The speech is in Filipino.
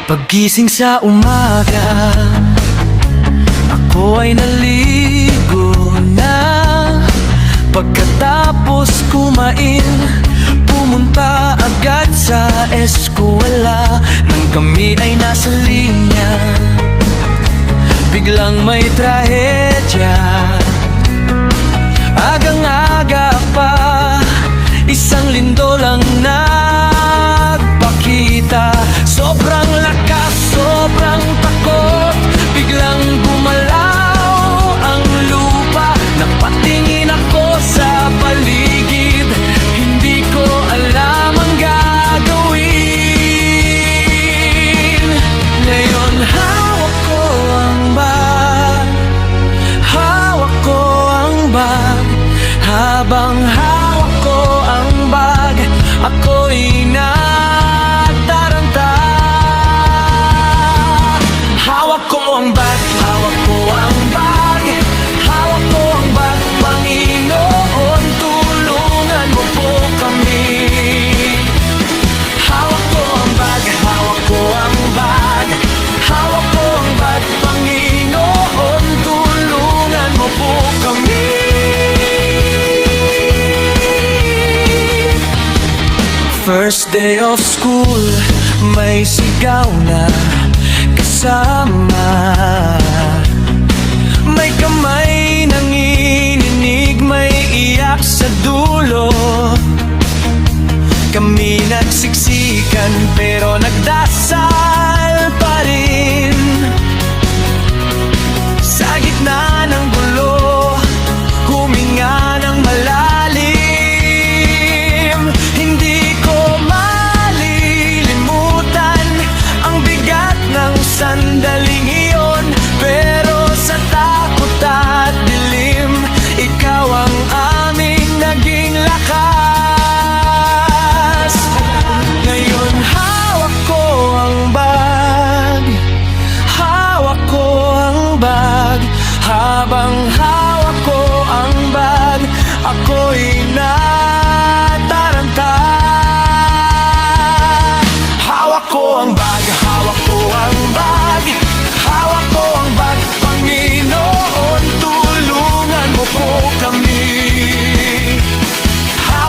Paggising sa umaga, ako ay naligo na. Pagkatapos kumain, pumunta agad sa eskwela. Nang kami ay nasa linya, biglang may trahedya. Agang-aga pa, isang lindol ang nagpakita. Sobrang lakas, sobrang takot, biglang gumalaw ang lupa. Napatingin ako sa paligid, hindi ko alam ang gagawin. Ngayon hawak ko ang bag, hawak ko ang bag. Habang hawak ko ang bag, ako'y nataranta. Hawak ko ang bag, hawak ko ang bag, hawak ko ang bag. Panginoon, tulungan mo po kami. Hawak ko ang bag, hawak ko ang bag, hawak ko ang bag. Panginoon, tulungan mo po kami. First day of school, may sigaw na kasama. May kamay nanginginig, may iyak sa dulo. Kami nagsiksikan pero nagdasal.